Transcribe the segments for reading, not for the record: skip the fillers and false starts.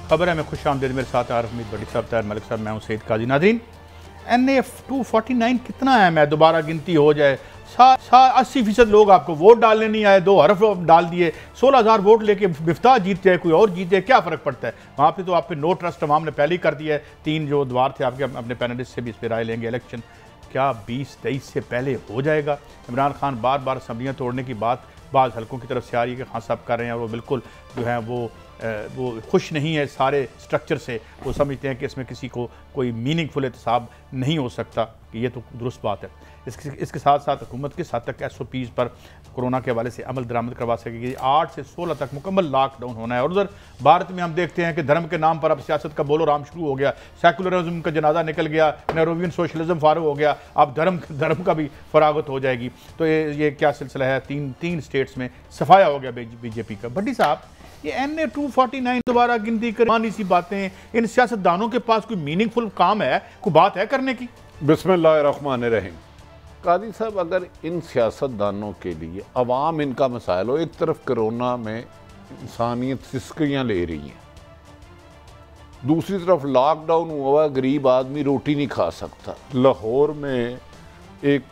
खबर है मैं खुश आमदीद, मेरे साथ आरिफ मीर बड़ी साहब, ताहिर मलिक साहब, मैं हूँ सईद काजी। नाज़रीन, NA-249 कितना है? मैं दोबारा गिनती हो जाए, 80% लोग आपको वोट डालने नहीं आए, 2 हरफ डाल दिए, 16,000 वोट लेके बिफ्ता जीत जाए, कोई और जीत जाए, क्या फ़र्क पड़ता है? वहाँ पे तो आप पे नो ट्रस्ट अवाम ने पहले ही कर दिया है। 3 जो द्वार थे आपके, अपने पैनलिस्ट से भी इस पर राय लेंगे। इलेक्शन क्या 20-23 से पहले हो जाएगा? इमरान खान बार बार असम्बलियाँ तोड़ने की बात बाज़ हल्कों की तरफ से आ रही है कि खान साहब कर रहे हैं, और वो बिल्कुल जो है वो खुश नहीं है सारे स्ट्रक्चर से। वो समझते हैं कि इसमें किसी को कोई मीनिंगफुल एहतसाब नहीं हो सकता, कि ये तो दुरुस्त बात है। इसके साथ साथ हुकूमत किस हद तक SOPs पर कोरोना के हवाले से अमल दरामद करवा सकेगी। 8 से 16 तक मुकम्मल लॉकडाउन होना है। और उधर भारत में हम देखते हैं कि धर्म के नाम पर अब सियासत का बोलो राम शुरू हो गया। सेकुलरिज्म का जनाजा निकल गया, नेहरूवियन सोशलिज्म फारूक हो गया, अब धर्म का भी फरागत हो जाएगी। तो ये क्या सिलसिला है? तीन स्टेट्स में सफाया हो गया बीजेपी का। भट्टी साहब, ये NA-249 दोबारा गिनती करवानी सी बातें, इन सियासतदानों के पास कोई मीनिंगफुल काम है, कोई बात है करने की? बिस्मिल्लाहिर्रहमानिर्रहीम। कादी साहब, अगर इन सियासतदानों के लिए अवाम इनका मसाइल हो, एक तरफ कोरोना में इंसानियत सिसकियाँ ले रही हैं, दूसरी तरफ लॉकडाउन हुआ, गरीब आदमी रोटी नहीं खा सकता। लाहौर में एक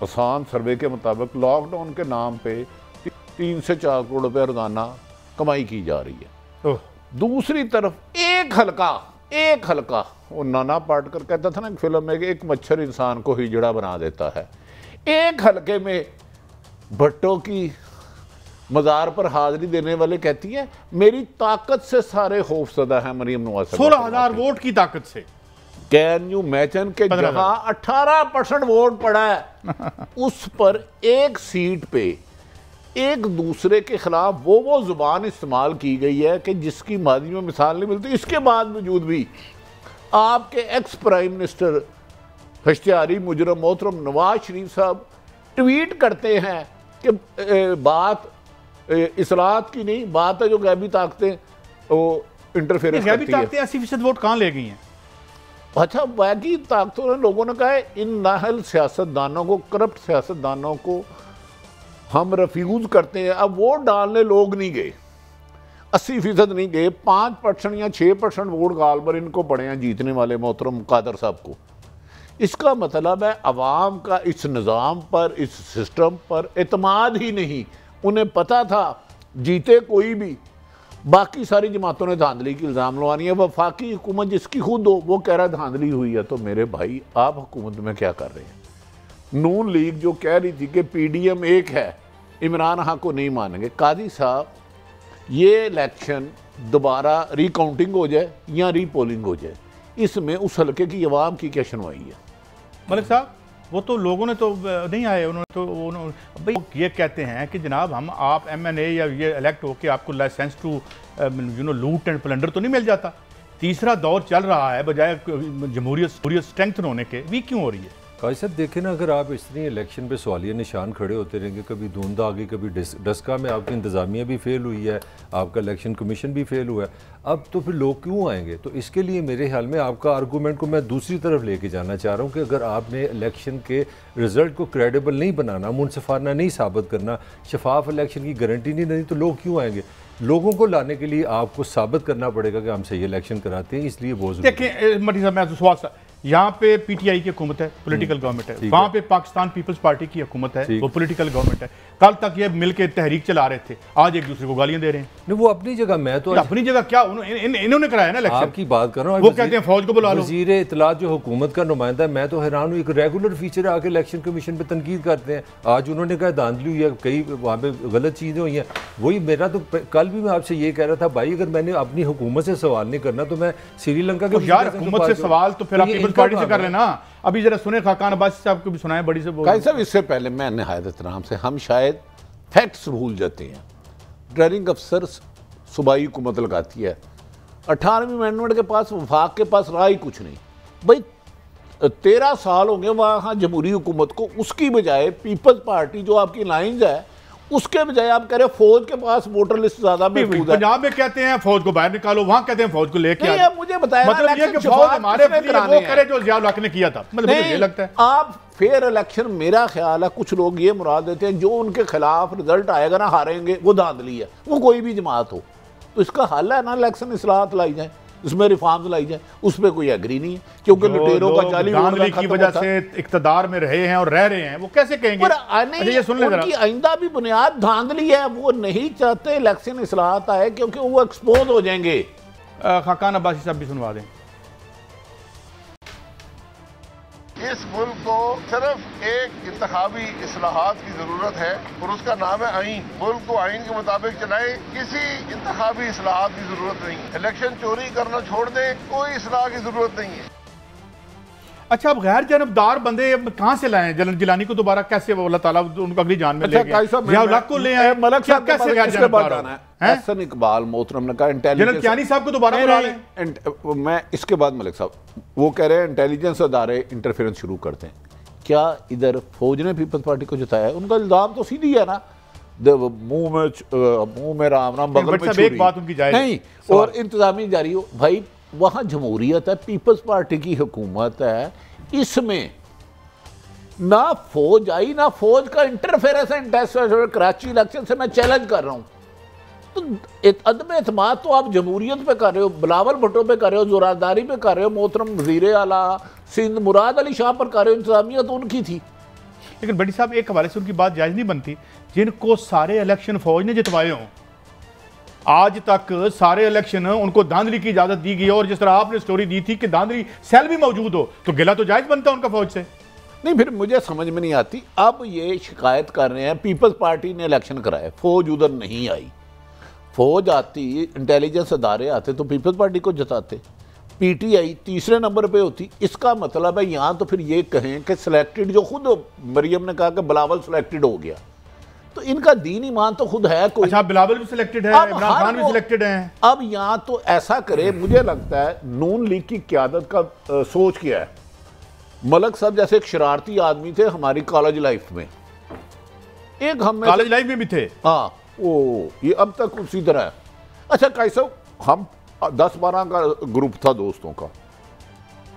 आसान सर्वे के मुताबिक लॉकडाउन के नाम पे 3 से 4 करोड़ रुपये रोजाना कमाई की जा रही है। दूसरी तरफ एक हल्का वो नाना पाटेकर कहता था ना फिल्म में कि एक मच्छर इंसान को हिजड़ा बना देता है। एक हल्के में भट्टो की मज़ार पर हाजिरी देने वाले कहती है मेरी ताकत से सारे खौफजदा है। मरियम नवाज 16,000 वोट की ताकत से। कैन यू इमेजिन के जहां 18% वोट पड़ा है उस पर एक सीट पे एक दूसरे के खिलाफ वो जुबान इस्तेमाल की गई है कि जिसकी माजी में मिसाल नहीं मिलती। इसके बाद वजूद भी आपके एक्स प्राइम मिनिस्टर इश्तिहारी मुजरम मोहतरम नवाज शरीफ साहब ट्वीट करते हैं कि बात इस्लाहत की नहीं, बात है जो गैबी ताकतें वो इंटरफेरेंस करती है। 80% वोट कहाँ ले गई हैं? अच्छा, बाकी ताकतों ने, लोगों ने कहा है इन नाहल सियासतदानों को, करप्ट सियासतदानों को हम रिफ्यूज़ करते हैं। अब वोट डालने लोग नहीं गए, 80% नहीं गए, 5% या 6% वोट गालबर इनको पड़े हैं जीतने वाले मोहतरम कादर साहब को। इसका मतलब है अवाम का इस निज़ाम पर, इस सिस्टम पर एतमाद ही नहीं। उन्हें पता था जीते कोई भी, बाकी सारी जमातों ने धांधली की इल्ज़ाम लगवानी है। वफाकी हुकूमत जिसकी खुद हो वो कह रहा है धांधली हुई है। तो मेरे भाई, आप हुकूमत में क्या कर रहे हैं? नून लीग जो कह रही थी कि PDM एक है, इमरान खान को नहीं मानेंगे। कादी साहब, ये इलेक्शन दोबारा रिकाउंटिंग हो जाए या रीपोलिंग हो जाए, इसमें उस हल्के की आवाम की क्या सुनवाई है? मलिक साहब, वो तो लोगों ने तो नहीं आए, उन्होंने तो भाई ये कहते हैं कि जनाब हम आप MNA या ये इलेक्ट होके आपको licence to loot and plunder तो नहीं मिल जाता। तीसरा दौर चल रहा है, बजाय जमहूरियत स्ट्रेंथन होने के, वीक क्यों हो रही है? काजी साहब, देखें ना, अगर आप इस तरह इलेक्शन पे सवालिया निशान खड़े होते रहेंगे, कभी धुंध आ गई, कभी डस्का में आपकी इंतज़ामिया भी फेल हुई है, आपका इलेक्शन कमीशन भी फेल हुआ है, अब तो फिर लोग क्यों आएंगे? तो इसके लिए मेरे ख्याल में आपका आर्गूमेंट को मैं दूसरी तरफ लेके जाना चाह रहा हूँ कि अगर आपने इलेक्शन के रिजल्ट को क्रेडिबल नहीं बनाना, मुनसिफाना नहीं साबित करना, शफाफ इलेक्शन की गारंटी नहीं देनी, तो लोग क्यों आएंगे? लोगों को लाने के लिए आपको साबित करना पड़ेगा कि हम सही इलेक्शन कराते हैं। इसलिए बहुत देखिए मटी साहब, मैं तो सवाल, यहाँ पे PTI की हुकूमत है, पॉलिटिकल गवर्नमेंट है, वहाँ पे पाकिस्तान पीपल्स पार्टी की हुकूमत है, वो पॉलिटिकल गवर्नमेंट है। कल तक ये मिलके तहरीक चला रहे थे, आज एक दूसरे को गालियां दे रहे हैं। नहीं, वो अपनी जगह, मैं तो अपनी जगह क्या इन्होंने कराया ना इलेक्शन। आपकी बात कर रहा हूँ, वो कहते हैं फौज को बुला लो। वज़ीर इत्तलात जो हुकूमत का नुमाइंदा है, मैं तो हैरान हूँ, एक रेगुलर फीचर आके इलेक्शन कमीशन पे तनकीद करते हैं। आज उन्होंने कहा धांधली हुई है, कई वहाँ पे गलत चीज़ें हुई हैं। वही मेरा तो कल भी मैं आपसे ये कह रहा था, भाई अगर मैंने अपनी हुकूमत से सवाल नहीं करना तो मैं श्रीलंका के हुकूमत से सवाल तो फिर आप पीपल्स पार्टी से कर रहे ना। अभी जरा सुने खाकान अब्बासी साहब को भी सुनाए बड़ी से। काजी साहब, इससे पहले मैं निहायत एहतराम से, हम शायद फैक्ट्स भूल जाते हैं। रिटर्निंग अफसर सूबाई हुकूमत लगाती है, 18वीं अमेंडमेंट के पास, वफाक के पास राह ही कुछ नहीं। भाई 13 साल होंगे वहाँ जमहूरी हुकूमत को, उसकी बजाय पीपल्स पार्टी जो आपकी लाइन्स है उसके बजाय आप कह रहे हैं फौज के पास वोटर लिस्ट ज्यादा महफूज है। पंजाब में कहते हैं फौज को बाहर निकालो, वहां कहते हैं फौज को लेके आओ। मुझे बताया मतलब ये कि फौज हमारे वो करे जो जिया ने किया था। मतलब मुझे ये लगता है आप फेयर इलेक्शन, मेरा ख्याल है कुछ लोग ये मुराद देते हैं जो उनके खिलाफ रिजल्ट आएगा ना हारेंगे, वो धांधली है। वो कोई भी जमात हो, तो इसका हल है ना इलेक्शन इस्लाहत लाई जाए, इसमें रिफॉर्म्स लाई जाए। उस पर कोई एग्री नहीं है, क्योंकि लुटेरों का जाली धांधली की वजह से इक्तदार में रहे हैं और रह रहे हैं, वो कैसे कहेंगे? ये सुन ले, उनकी आइंदा भी बुनियाद धांधली है। वो नहीं चाहते इलेक्शन इस्लाहत आए क्योंकि वो एक्सपोज हो जाएंगे। खाकान अब्बासी साहब भी सुनवा दें। इस मुल्क को सिर्फ एक इंतखाबी इस्लाहात की जरूरत है और उसका नाम है आइन। मुल्क को आइन के मुताबिक चलाए, किसी इंतखाबी इस्लाहात की जरूरत नहीं है। इलेक्शन चोरी करना छोड़ दें, कोई इस्लाह की जरूरत नहीं है। अच्छा, अब गैर जानबदार बंदे कहां से लाएं? जनरल जिलानी को दोबारा कैसे अल्लाह ताला उनको अगली जान में ले गए? को ले आए, मलक साहब कैसे गैर जानबदार है? एहसन इकबाल मोहतरम ने कहा इंटेलिजेंस, जनरल कियानी साहब को दोबारा बुला लें। मैं इसके बाद मलिक साहब वो कह रहे हैं इंटेलिजेंस अदारे इंटरफेरेंस शुरू करते हैं। क्या इधर फौज ने पीपल्स पार्टी को जिताया है? उनका इल्जाम तो सीधी है ना, मुंह में राम राम बगल में छुरी। एक बात उनकी जायज़ नहीं, और इंतजामी जारी हो भाई, वहां जमहूरियत है, पीपल्स पार्टी की हुकूमत है, इसमें ना फौज आई ना फौज का इंटरफेरेंस है। कराची इलेक्शन से मैं चैलेंज कर रहा हूं, तो अदम एतमाद तो आप जमहूरियत पे कर रहे हो, बिलावल भुट्टो पे कर रहे हो, जोरादारी पे कर रहे हो, मोहतरम वज़ीर आला सिंध मुराद अली शाह पर कर रहे हो। इंतजामिया तो उनकी थी। लेकिन बड़ी साहब, एक हवाले से उनकी बात जायज़ नहीं बनती, जिनको सारे इलेक्शन फौज ने जितवाए हों, आज तक सारे इलेक्शन उनको धांधली की इजाजत दी गई, और जिस तरह आपने स्टोरी दी थी कि धांधली सेल भी मौजूद हो, तो गिला तो जायज बनता उनका फौज से। नहीं, फिर मुझे समझ में नहीं आती। अब ये शिकायत कर रहे हैं पीपल्स पार्टी ने इलेक्शन कराया, फौज उधर नहीं आई। फौज आती, इंटेलिजेंस अदारे आते तो पीपल्स पार्टी को जिताते। पीटीआई तीसरे नंबर पे होती। इसका मतलब है यहाँ तो फिर ये कहें कि सिलेक्टेड, जो खुद मरियम ने कहा कि बिलावल सिलेक्टेड हो गया, तो इनका दीन ईमान तो खुद है कोई। अच्छा, बिलावल भी सिलेक्टेड है, इमरान खान भी सिलेक्टेड हैं। अब यहाँ तो ऐसा करे, मुझे लगता है नून लीग की क्यादत का सोच क्या है। मलक साहब जैसे एक शरारती आदमी थे हमारी कॉलेज लाइफ में, एक हम कॉलेज लाइफ में भी थे। हाँ, ओ ये अब तक उसी तरह है। अच्छा कैसा, हम 10-12 का ग्रुप था दोस्तों का,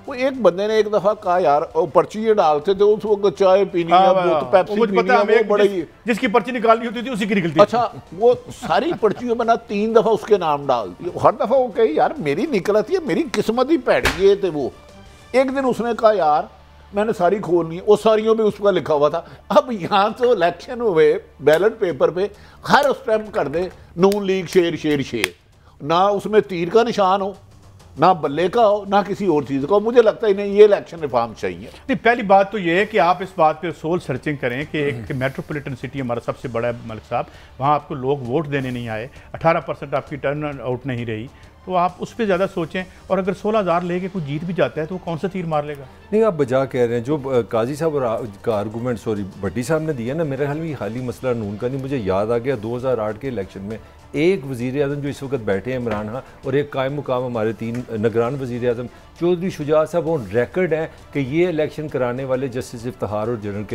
वो एक बंदे ने एक दफा कहा यार, वो पर्ची ये डालते थे उस वक्त, चाय पीनी है, वो तो पेप्सी पीनी है, वो बड़ी जिसकी पर्ची निकालनी होती थी उसी की निकलती। अच्छा, वो सारी पर्चियों बना 3 दफा उसके नाम डाल दिए। हर दफा वो कहे यार मेरी निकलती है, मेरी किस्मत ही पैड़ी थे। वो एक दिन उसने कहा यार मैंने सारी खोलनी है, वो सारियों में उसका लिखा हुआ था। अब यहाँ तो इलेक्शन हुए, बैलेट पेपर पे हर स्टैम्प कर दे नून लीग शेर शेर शेर, ना उसमें तीर का निशान हो, ना बल्ले का हो, ना किसी और चीज़ का हो। मुझे लगता ही नहीं ये इलेक्शन रिफॉर्म चाहिए। नहीं, पहली बात तो ये है कि आप इस बात पे सोल सर्चिंग करें कि एक मेट्रोपॉलिटन सिटी हमारा सबसे बड़ा है मलिक साहब, वहाँ आपको लोग वोट देने नहीं आए, 18% आपकी टर्न आउट नहीं रही, तो आप उस पर ज़्यादा सोचें। और अगर 16,000 लेके कोई जीत भी जाता है तो वो कौन सा तीर मार लेगा? नहीं, आप बजा कह रहे हैं। जो काजी साहब और का आर्गूमेंट सॉरी भट्टी साहब ने दिया ना, मेरे ख्याल में हाली मसला नून का नहीं। मुझे याद आ गया 2008 के इलेक्शन में एक वज़ीर आज़म जो इस वक्त बैठे हैं इमरान खान, और एक कायम मुकाम हमारे 3 निगरान वज़ीर आज़म चौधरी शुजा साहब ऑन रिकॉर्ड है कि ये इलेक्शन कराने वाले जस्टिस इफ्तिखार और जनरल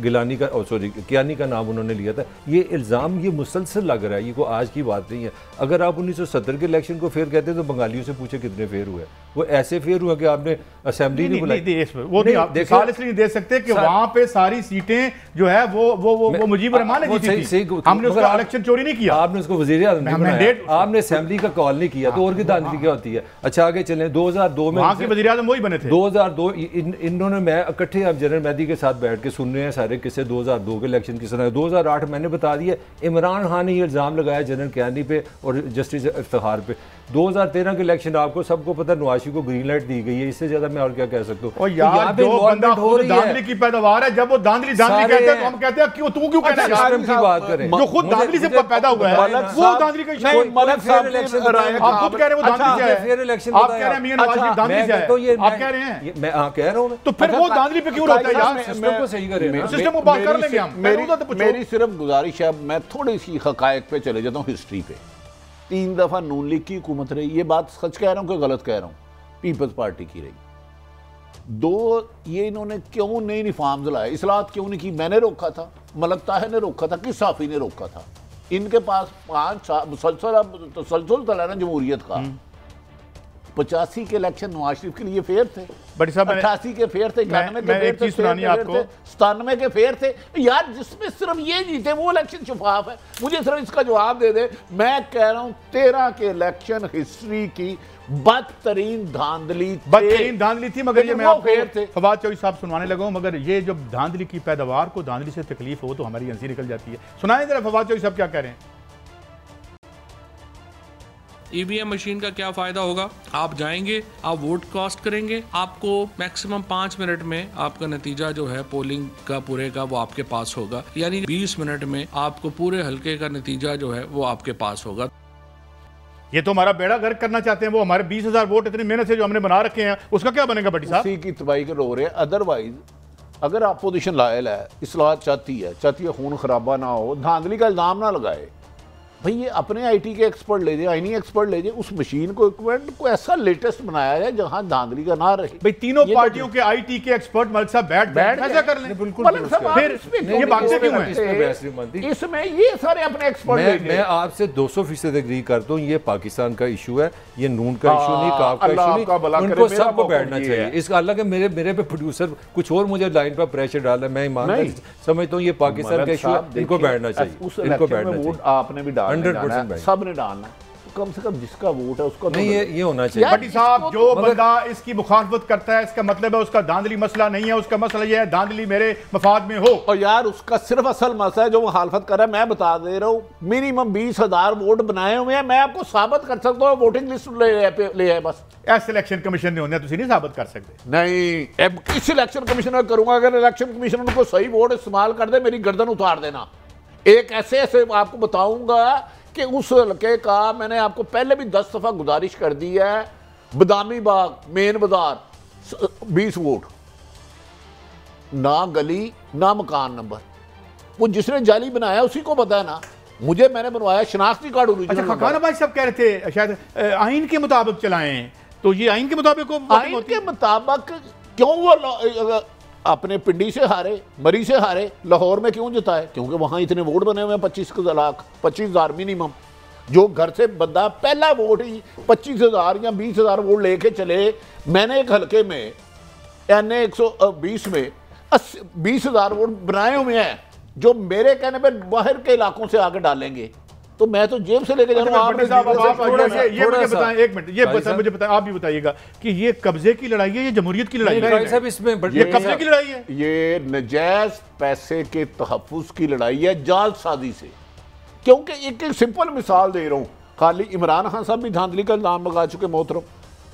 गिलानी का कियानी का नाम उन्होंने लिया था। ये इल्ज़ाम ये मुसलसल लग रहा है, ये कोई आज की बात नहीं है। अगर आप 1970 के इलेक्शन को फेयर कहते हैं तो बंगालियों से पूछे कितने फेयर हुए। वो ऐसे फेयर हुआ कि आपने असेंबली नहीं बुलाई। वो नहीं दे सकते कि वहाँ पे सारी सीटें जो है वो मुजीब रहमान ने जीती थी। हमने उसका इलेक्शन चोरी नहीं किया, आपने उसको वज़ीर आज़म नहीं बनाया, आपने असेंबली का कॉल नहीं किया, तो और की धांधली क्या होती है। अच्छा आगे चलें, 2002 में वहाँ के वज़ीर आज़म वही बने थे। 2002 इन्होंने, मैं इकट्ठे आप जनरल मेहदी के साथ बैठ के सुन रहे हैं सारे किस्से 2002 के इलेक्शन की सुना। 2008 मैंने बता दिया, इमरान खान ने ये इल्ज़ाम लगाया जनरल कियानी पे और जस्टिस इफ्तिखार पे। 2013 के इलेक्शन आपको सबको पता, नवाशी को ग्रीन लाइट दी गई है, इससे ज्यादा मैं और क्या कह सकता हूँ। यार जो बंदा खुद धांधली की पैदावार है, जब वो धांधली कहते हैं तो हम कहते हैं क्यों तू क्यों कहता है सिस्टम की बात करें, जो खुद धांधली से पैदा हुआ है वो धांधली का नहीं। मलक साहब आप खुद कह रहे हो धांधली से है, फेयर इलेक्शन आप कह रहे हैं मियां नवाज शरीफ धांधली से है, तो ये आप कह रहे हैं, मैं हां कह रहा हूं, तो फिर वो धांधली पे क्यों रोता है यार? सिस्टम को सही करें, सिस्टम को बात कर लेंगे हम। मेरी सिर्फ गुजारिश है, मैं थोड़ी सी हकायक पे चले जाता हूँ, हिस्ट्री पे। 3 दफा नून लीग की हुकूमत रही, ये बात सच कह रहा हूँ कि गलत कह रहा हूँ, पीपल्स पार्टी की रही। 2 ये इन्होंने क्यों नहीं रिफॉर्म्स लाए, इस्लाहत क्यों नहीं की? मैंने रोका था, मलक ताहिर ने रोका था, किस साफी ने रोका था? इनके पास 5 साल मुसलसल तलाना जमहूरियत का, 85 के इलेक्शन नवाज शरीफ के लिए फेयर थे, बड़ी साहब 88 के फेयर थे, 91 के फेयर थे, 97 के फेयर थे यार, जिसमें सिर्फ ये जीते वो इलेक्शन शफाफ है। मुझे सिर्फ इसका जवाब दे दे। मैं कह रहा हूं 13 के इलेक्शन हिस्ट्री की बदतरीन धांधली थी, मगर ये मैं आपको फवाद चौधरी साहब सुनवाने लगा हूं, मगर ये जब धांधली की पैदावार को धांधली से तकलीफ हो तो हमारी हंसी निकल जाती है। सुनाएं जरा फवाद चौधरी साहब क्या कह रहे हैं। ईवीएम मशीन का क्या फायदा होगा? आप जाएंगे, आप वोट कास्ट करेंगे, आपको मैक्सिमम 5 मिनट में आपका नतीजा जो है पोलिंग का पूरे का वो आपके पास होगा, यानी 20 मिनट में आपको पूरे हल्के का नतीजा जो है वो आपके पास होगा। ये तो हमारा बेड़ा गर्क करना चाहते हैं, वो हमारे 20,000 वोट इतनी मेहनत से जो हमने बना रखे हैं उसका क्या बनेगा भट्टी साहब? उसी की तबाही के रो रहे हैं। अदरवाइज अगर अपोजिशन लायल है, इस्लाहत चाहती है खून खराबा ना हो, धांधली का इल्जाम ना लगाए, भाई ये अपने आईटी के एक्सपर्ट ले जाए, आईनी एक्सपर्ट ले जाए, उस मशीन को इक्विपमेंट को ऐसा लेटेस्ट बनाया जाए जहां धांधली का ना रहे। भाई तीनों पार्टियों के आईटी के एक्सपर्ट मलिक साहब बैठ ऐसा कर लें। बिल्कुल फिर ये बातें क्यों हैं? इसमें ये सारे अपने एक्सपर्ट मैं आपसे 200% एग्री करता हूँ। ये पाकिस्तान का इशू है, ये नून का इशू नहीं, काफ का इशू नहीं, उनको सबको बैठना चाहिए। इस अल्लाह के मेरे पे प्रोड्यूसर कुछ और मुझे लाइन पर प्रेशर डाला, मैं ईमानदारी समझता हूँ ये पाकिस्तान का इशू है, इनको बैठना चाहिए, इनको बैठना चाहिए। आपने भी डाला 100% सब ने डालना, कम से कम जिसका वोट है उसका नहीं, ये होना चाहिए। भट्टी साहब जो बंदा इसकी मुखालफत करता है इसका मतलब है उसका धांधली मसला नहीं है, उसका मसला ये है धांधली मेरे मफाद में हो। और यार उसका सिर्फ असल मसला है जो मुखालफत कर रहा है। मैं बता दे रहा हूँ मिनिमम 20,000 वोट बनाए हुए हैं, मैं आपको साबित कर सकता हूँ, वोटिंग लिस्ट ले है बस। ऐसे इलेक्शन कमीशन ने होने तुम नहीं साबित कर सकते। नहीं, अब किस इलेक्शन कमीशन में करूंगा? अगर इलेक्शन कमीशन उनको सही वोट इस्तेमाल कर दे, मेरी गर्दन उतार देना। एक ऐसे आपको बताऊंगा कि उस हल्के का मैंने आपको पहले भी 10 दफा गुजारिश कर दी है, बदामी बाग मेन बाजार 20 वोट, ना गली ना मकान नंबर, वो जिसने जाली बनाया उसी को पता है ना। मैंने बनवाया शनाख्ती कार्ड ओरिजिनल। अच्छा, खकाना भाई साहब कह रहे थे शायद आइन के मुताबिक चलाएं, तो ये आइन के मुताबिक आइन के मुताबिक क्यों वो अपने पिंडी से हारे, मरी से हारे, लाहौर में क्यों जिताए? क्योंकि वहां इतने वोट बने हुए हैं 25,000 मिनिमम। जो घर से बंदा पहला वोट ही 25,000 या 20,000 वोट लेके चले। मैंने एक हल्के में NA 120 में 20,000 वोट बनाए हुए हैं जो मेरे कहने पर बाहर के इलाकों से आके डालेंगे, तो मैं तो जेब से लेके जाऊंगा। ये मुझे बताएं, एक मिनट, ये मुझे बताएं, आप भी बताइएगा कि ये कब्जे की लड़ाई है, ये जमहूरियत की लड़ाई है? साहब इसमें ये कब्जे की लड़ाई है, ये नजायज पैसे के तहफ्फुज की लड़ाई है, जालसाजी से। क्योंकि एक सिंपल मिसाल दे रहा हूं, खाली इमरान खान साहब भी धांधली का इल्जाम लगा चुके मोहतरम,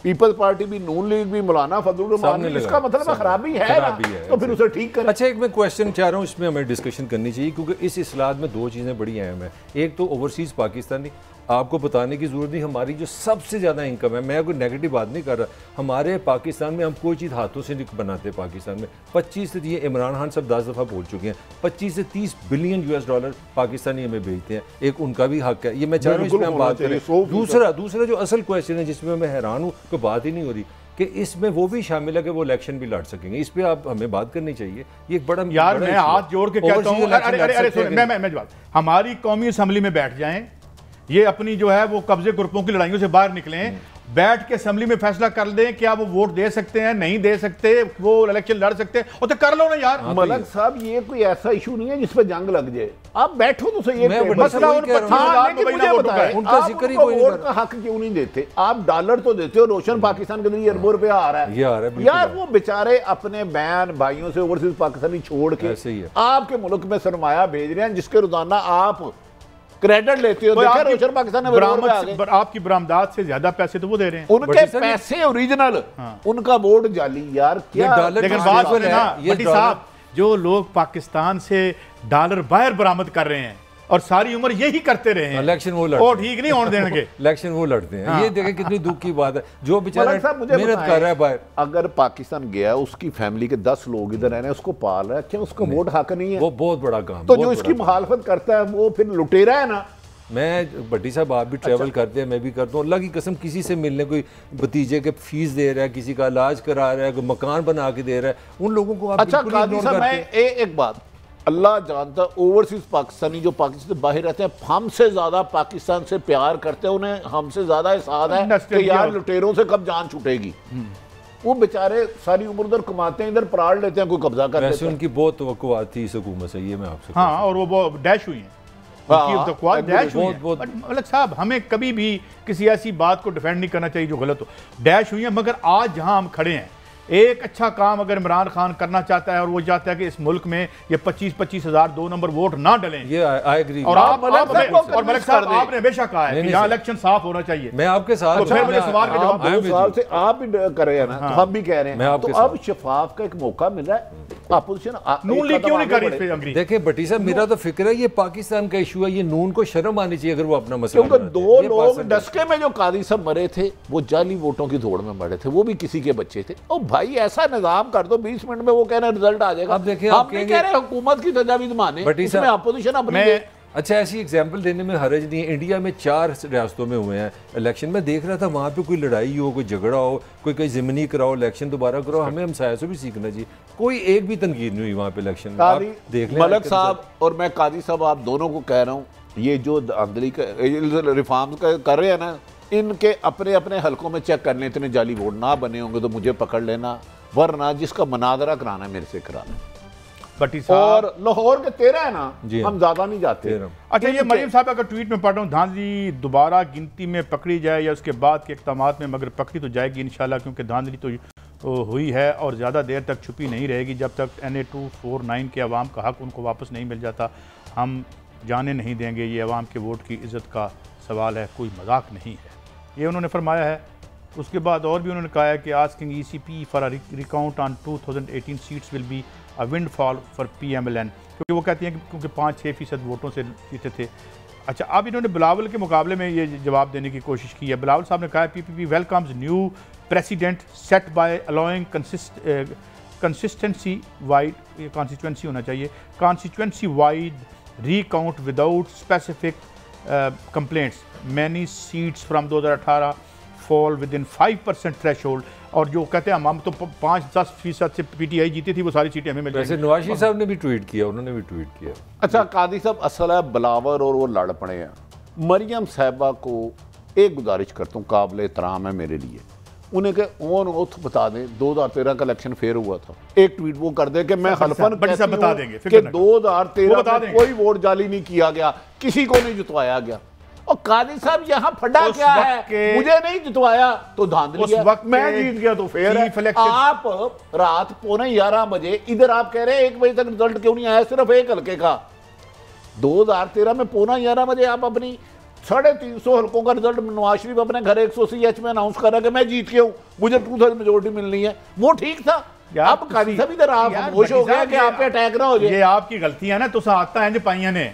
पीपल्स पार्टी भी, नून लीग भी, मौलाना फजलुर रहमान, इसका मतलब खराबी है ना, तो फिर उसे ठीक करें। अच्छा, एक मैं क्वेश्चन चाह रहा हूँ, इसमें हमें डिस्कशन करनी चाहिए क्योंकि इस इस्लाहत में 2 चीज़ें बड़ी अहम है। एक तो ओवरसीज़ पाकिस्तानी, आपको बताने की जरूरत नहीं, हमारी जो सबसे ज़्यादा इनकम है, मैं कोई नेगेटिव बात नहीं कर रहा, हमारे पाकिस्तान में हम कोई चीज़ हाथों से नहीं बनाते। पाकिस्तान में 25 से, ये इमरान खान साहब 10 दफ़ा बोल चुके हैं, 25 से 30 बिलियन US डॉलर पाकिस्तानी हमें भेजते हैं। एक उनका भी हक है, ये मैं चाह रहा हूँ इसमें हम बात करें। दूसरा जो असल क्वेश्चन है जिसमें मैं हैरान हूँ, कोई बात ही नहीं हो रही कि इसमें वो भी शामिल है कि वो इलेक्शन भी लड़ सकेंगे। इस पे आप हमें बात करनी चाहिए। ये एक बड़ा यार मैं हाथ जोड़ के कहता हूँ, मैं जवाब, हमारी कौमी असम्बली में बैठ जाएं, ये अपनी जो है वो कब्जे ग्रुपों की लड़ाइयों से बाहर निकलें, बैठ के असेंबली में फैसला कर दें क्या वो वोट दे सकते हैं, नहीं दे सकते, वो इलेक्शन लड़ सकते हैं, और तो कर लो ना यार। मलक साहब ये कोई ऐसा इशू नहीं है जिस पर जंग लग जाए, आप बैठो तो सही है। मसला उन 25,000 मुझे बताएं, उनका जिक्र ही कोई नहीं, वोट का हक क्यों नहीं देते? आप डॉलर तो देते हो, रोशन पाकिस्तान के अंदर अरबों रुपया आ रहा है यार, वो बेचारे अपने बहन भाइयों से ओवरसीज पाकिस्तानी छोड़ के आपके मुल्क में सरमाया भेज रहे हैं, जिसके रोजाना आप क्रेडिट लेते हो। देखा रोशन पाकिस्तान में आपकी बरामदात से ज्यादा पैसे तो वो दे रहे हैं, उनके पैसे ओरिजिनल, उनका वोट जाली यार क्या। लेकिन बात है ना भट्टी साहब, जो लोग पाकिस्तान से डॉलर बाहर बरामद कर रहे हैं और सारी उम्र यही करते रहे हैं, इलेक्शन वो लड़ते और ठीक नहीं होने देंगे, इलेक्शन वो लड़ते हैं। ये देखें कितनी दुख की बात है, जो बेचारा मेहनत कर रहा है बाहर। अगर पाकिस्तान गया, उसकी फैमिली के 10 लोग इधर रहने, उसको पाल रहा है, क्या उसका वोट हक नहीं है? वो बहुत बड़ा काम। तो जो इसकी मुखालफत करता है वो फिर लुटेरा है ना। मैं भट्टी साहब, आप भी ट्रैवल करते हैं, मैं भी करता हूँ, अल्लाह की कसम किसी से मिलने, कोई भतीजे के फीस दे रहा है, किसी का इलाज करा रहा है, कोई मकान बना के दे रहा है, उन लोगों को आप अच्छा काजी साहब, मैं एक बात, अल्लाह जानता, ओवरसीज पाकिस्तानी जो पाकिस्तान से बाहर रहते हैं हमसे ज्यादा पाकिस्तान से प्यार करते हैं, उन्हें हमसे ज्यादा एहसास है कि यार लुटेरों से कब जान छूटेगी। वो बेचारे सारी उम्र उधर कमाते हैं, इधर पराड़ लेते हैं, कोई कब्जा कर लेते हैं। उनकी बहुत तवक्कुआत थी इस हुकूमत से, ये मैं आपसे हाँ, और वो डैश हुई हैं, मलिक साहब हमें कभी भी किसी ऐसी बात को डिफेंड नहीं करना चाहिए जो गलत हो। डैश हुई है, मगर आज जहां हम खड़े हैं, एक अच्छा काम अगर इमरान खान करना चाहता है और वो चाहता है कि इस मुल्क में ये 25-25 हज़ार 2 नंबर वोट ना डलें, ये आई एग्री। और मलिक साहब आपने हमेशा कहा है कि यहाँ इलेक्शन साफ होना चाहिए। मैं आपके साथ, तो फिर मुझे सवाल का जवाब, 2 साल से आप भी कर रहे हैं ना, तो हम भी कह रहे हैं, तो अब शफाफ का एक मौका मिल रहा है। अपोजिशन नून लीग क्यों नहीं कर रही इस पे अग्री? देखिए भट्टी साहब, मेरा तो फिक्र है ये पाकिस्तान का इशू है, ये नून को शर्म आनी चाहिए अगर वो अपना मसला, क्योंकि 2 लोग डस्के में जो कादी साहब मरे थे वो जाली वोटों की दौड़ में मरे थे, वो भी किसी के बच्चे थे। ओ भाई ऐसा निजाम कर दो, 20 मिनट में वो कह रहे हैं रिजल्ट आ जाएगा। अब देखिए, आप नहीं कह रहे हुकूमत की तजावीज़ माने, इसमें अपोजिशन अपनी। अच्छा, ऐसी एग्जाम्पल देने में हरज नहीं है। इंडिया में 4 रियासतों में हुए हैं इलेक्शन, में देख रहा था वहाँ पे कोई लड़ाई हो, कोई झगड़ा हो, कोई कहीं ज़िमनी कराओ, इलेक्शन दोबारा कराओ, हमें हमसायों से भी सीखना चाहिए। कोई एक भी तनकीद नहीं हुई वहाँ पे इलेक्शन में। आप देख लें मलिक साहब और मैं कादी साहब, आप दोनों को कह रहा हूँ, ये जो धांधली रिफॉर्म्स कर रहे हैं ना, इनके अपने अपने हलकों में चेक कर लें, इतने जाली वोट ना बने होंगे तो मुझे पकड़ लेना, वरना जिसका मनाजरा कराना है मेरे से कराना। और लाहौर के 13 है ना, हम ज्यादा नहीं जाते। अच्छा, ये मरीम साहब का ट्वीट में पढ़ रहा हूँ, धांधली दोबारा गिनती में पकड़ी जाए या उसके बाद के इक़दामात में, मगर पकड़ी तो जाएगी इंशाल्लाह, क्योंकि धांधली तो हुई है और ज़्यादा देर तक छुपी नहीं रहेगी। जब तक NA 249 के अवाम का हक उनको वापस नहीं मिल जाता, हम जाने नहीं देंगे। ये अवाम के वोट की इज़्ज़त का सवाल है, कोई मजाक नहीं है, ये उन्होंने फरमाया है। उसके बाद और भी उन्होंने कहा है कि asking ECP for a recount on 2018 seats will be a windfall for PMLN, क्योंकि वो कहती हैं कि क्योंकि 5-6% वोटों से जीते थे। अच्छा, अब इन्होंने बिलावल के मुकाबले में ये जवाब देने की कोशिश की है। बिलावल साहब ने कहा है PPP welcomes new president set by allowing consistency wide, ये कॉन्स्टिट्यूंसी होना चाहिए, constituency wide recount without specific complaints, many seats from 2018 fall with in 5% threshold. और जो कहते हैं हम तो 5-10% से PTI जीती थी, वो सारी सीटें हमें मिल जाएंगी। वैसे नवाज शरीफ साहब ने भी ट्वीट किया, उन्होंने भी ट्वीट किया। अच्छा कादी साहब, असल है बिलावल और वो लड़ पड़े हैं। मरियम साहिबा को एक गुजारिश करता हूँ, काबिल एहतराम है मेरे लिए, उन्हें के ऑन ओथ बता दें 2013 का इलेक्शन फेयर हुआ था। एक ट्वीट वो कर दे कि मैं हल्फन बता देंगे कि 2013 में कोई वोट जाली नहीं किया गया, किसी को नहीं जितवाया गया। और कादी साहब यहाँ फटा क्या है, मुझे नहीं जितवाया तो धांधली है, मैं जीत गया तो फेयर है। आप रात 11:15 बजे इधर आप कह रहे हैं 1 बजे तक रिजल्ट क्यों नहीं आया, सिर्फ एक हल्के का। 2013 में 11:15 बजे आप अपनी 350 हल्कों का रिजल्ट नवाज शरीफ अपने घर 180 एच में अनाउंस कर रहा है कि मैं जीत गया हूँ, मुझे 2/3 मेजोरिटी मिलनी है, वो ठीक था। अब कादी साहब इधर आप होश हो गया कि आप पे अटैक ना हो जाए। ये आपकी गलती है ना, तुसा आता है पाइया ने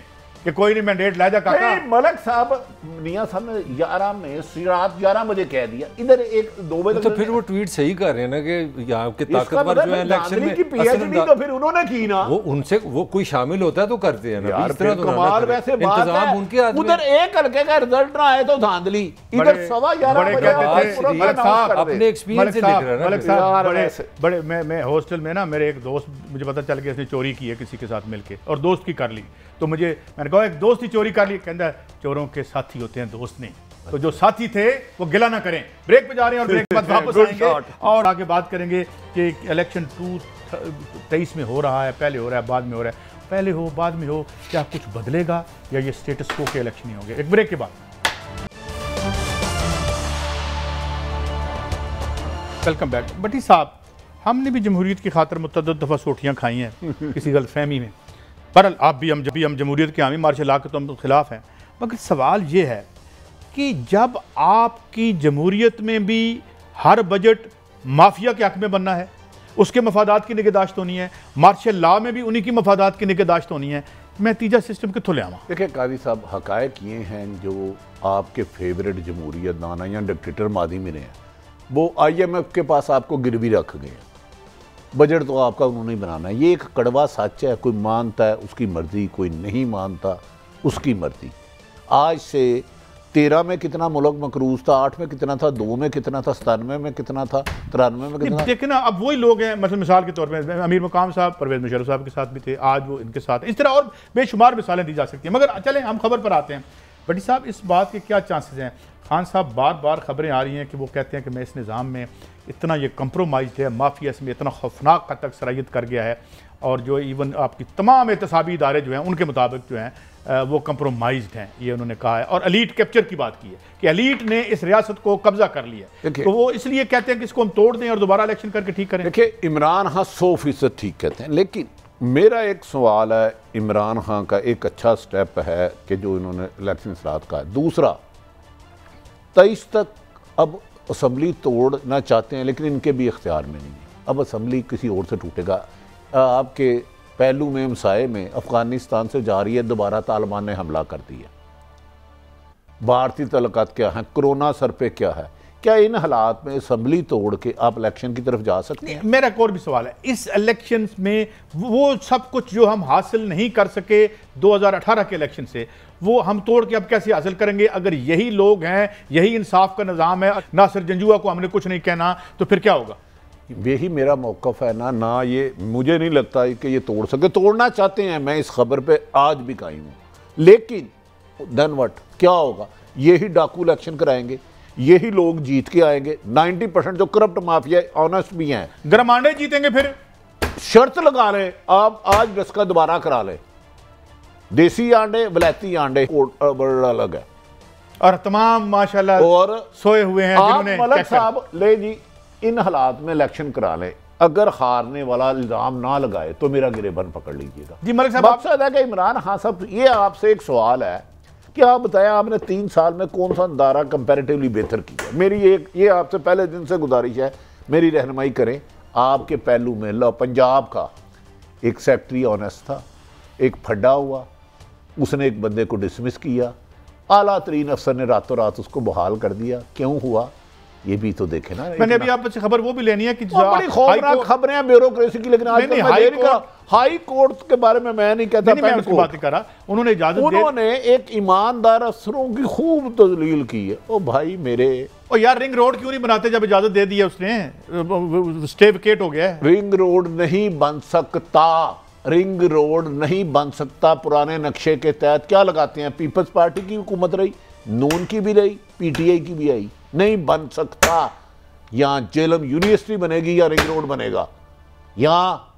कि कोई नहीं मैंडेट ला जा काका। मलिक साहब, मियां साहब ने 11 में रात 11 बजे कह दिया, इधर 1-2 बजे तो फिर वो ट्वीट सही कर रहे हैं ना कि यहाँ के ताकतवर जो है इलेक्शन में PhD तो फिर उन्होंने की ना, वो उनसे वो कोई शामिल होता है तो करते हैं ना, इस तरह तो कमाल। वैसे बात है उधर एक हल्के का रिजल्ट ना आए तो धांधली, इधर 11:15 बजे अपने एक्सपीरियंस से लिख रहे हैं। बड़े मैं हॉस्टल में ना, मेरे एक दोस्त, मुझे पता चल गया इसने चोरी की है किसी के साथ मिलके, और दोस्त की कर ली, तो मैंने कहा एक दोस्त ही चोरी कर ली, कहता है चोरों के साथी होते हैं दोस्त नहीं। तो जो साथी थे वो गिला ना करें। ब्रेक पे जा रहे हैं और ब्रेक के बाद वापस आएंगे और आगे बात करेंगे कि इलेक्शन 2023 में हो रहा है, पहले हो रहा है, बाद में हो रहा है, पहले हो बाद में हो, क्या कुछ बदलेगा या ये स्टेटस को के इलेक्शन ही होंगे। एक ब्रेक के बाद वेलकम बैक। भट्टी साहब, हमने भी जमहूरियत की खातर मुतअद्दिद दफ़ा सोटियाँ खाई हैं किसी गलतफहमी में, पर आप भी हम जमहूरियत के हामी मार्शल लॉ के तो हम खिलाफ हैं। मगर सवाल ये है कि जब आपकी जमहूरियत में भी हर बजट माफिया के हक में बनना है, उसके मफादात की निगहदाश्त होनी है, मार्शल लॉ में भी उन्हीं की मफादात की निगहदाश्त होनी है, मैं तीजा सिस्टम कितों ले आवा? देखिए कादी साहब, हकायक ये हैं जो आपके फेवरेट जमहूरियत दाना या डिक्टेटर मादी मिले हैं, वो IMF के पास आपको गिरवी रख गए हैं। बजट तो आपका उन्होंने ही बनाना है, ये एक कड़वा सच है। कोई मानता है उसकी मर्जी, कोई नहीं मानता उसकी मर्जी। आज से 13 में कितना मुल्क मकरूज था, 8 में कितना था, 2 में कितना था, 97 में कितना था, 93 में कितना था। देखिए ना, अब वही लोग हैं, मतलब मिसाल के तौर पर अमीर मकाम साहब परवेज़ मुशर्रफ साहब के साथ भी थे, आज वो इनके साथ, इस तरह और बेशुमार मिसालें दी जा सकती हैं। मगर चलें हम खबर पर आते हैं। बटी साहब, इस बात के क्या चांसेस हैं? खान साहब बार बार खबरें आ रही हैं कि वो कहते हैं कि मैं इस निज़ाम में इतना ये कंप्रोमाइज़ है, माफिया इसमें इतना खौफनाक हद तक सरायत कर गया है, और जो इवन आपकी तमाम एहतसाबी इदारे जो हैं उनके मुताबिक जो हैं वो कंप्रोमाइज्ड हैं, ये उन्होंने कहा है। और एलीट कैप्चर की बात की है कि एलीट ने इस रियासत को कब्जा कर लिया, तो वो इसलिए कहते हैं कि इसको हम तोड़ दें और दोबारा इलेक्शन करके ठीक करें। देखिए, इमरान खान 100% ठीक कहते हैं, लेकिन मेरा एक सवाल है, इमरान खान का एक अच्छा स्टेप है कि जो इन्होंने इलेक्शन इस्लाहत का है। दूसरा, 23 तक अब असम्बली तोड़ना चाहते हैं, लेकिन इनके भी इख्तियार में नहीं है, अब असम्बली किसी और से टूटेगा। आपके पहलू में मसाए में अफगानिस्तान से जा रही है, दोबारा तालिबान ने हमला कर दिया। भारतीय तल्लुकात क्या है, कोरोना सर पे क्या है, क्या इन हालात में असम्बली तोड़ के आप इलेक्शन की तरफ जा सकते हैं? मेरा एक और भी सवाल है, इस इलेक्शन में वो सब कुछ जो हम हासिल नहीं कर सके 2018 के इलेक्शन से, वो हम तोड़ के अब कैसे हासिल करेंगे? अगर यही लोग हैं, यही इंसाफ का निज़ाम है, नासिर जंजुआ को हमने कुछ नहीं कहना, तो फिर क्या होगा? यही मेरा मौक़िफ़ है ना, ये मुझे नहीं लगता कि ये तोड़ सके। तोड़ना चाहते हैं, मैं इस खबर पे आज भी कायम हूँ, लेकिन देन व्हाट, क्या होगा? यही डाकू इलेक्शन कराएंगे, यही लोग जीत के आएंगे। 90% जो करप्ट माफिया ऑनेस्ट भी हैं, गरमांडे जीतेंगे। फिर शर्त लगा ले, आप आज रस्का दोबारा करा ले, देसी आंडे वलैती आंडे बड़ा अलग है, और तमाम माशाल्लाह और सोए हुए हैं जिन्होंने। मलिक साहब ले जी, इन हालात में इलेक्शन करा लें, अगर हारने वाला इल्जाम ना लगाए तो मेरा गिरेबन पकड़ लीजिएगा। जी मलिक साहब, मकसद है कि इमरान खान साहब, ये आपसे एक सवाल है कि आप बताएं, आपने 3 साल में कौन सा दायरा कंपैरेटिवली बेहतर किया? मेरी ये आपसे पहले दिन से गुजारिश है, मेरी रहनुमाई करें। आपके पहलू में लो, पंजाब का एक सेक्रेटरी ऑनेस्ट था, एक फड्डा हुआ, उसने एक बंदे को डिसमिस किया, आला तरीन अफसर ने रातों रात उसको बहाल कर दिया। क्यों हुआ, ये भी तो देखे ना। मैंने अभी आपसे खबर वो भी लेनी है कि बड़ी खौफनाक खबरें हैं ब्यूरोक्रेसी की, लेकिन आज हाई कोर्ट के बारे में मैं नहीं कहता, मैं उसकी बात कर रहा। उन्होंने इजाजत, उन्होंने एक ईमानदार अफसरों की खूब तजलील की है। ओ भाई मेरे, ओ यार, रिंग रोड क्यों नहीं बनाते जब इजाजत दे दी है उसने? स्टे विकेट हो गया है। रिंग रोड नहीं बन सकता, रिंग रोड नहीं बन सकता। पुराने नक्शे के तहत क्या लगाते हैं? पीपल्स पार्टी की हुकूमत रही, नून की भी रही, पीटीआई की भी आई, नहीं बन सकता। यहाँ जेलम यूनिवर्सिटी बनेगी या रिंग रोड बनेगा? यहाँ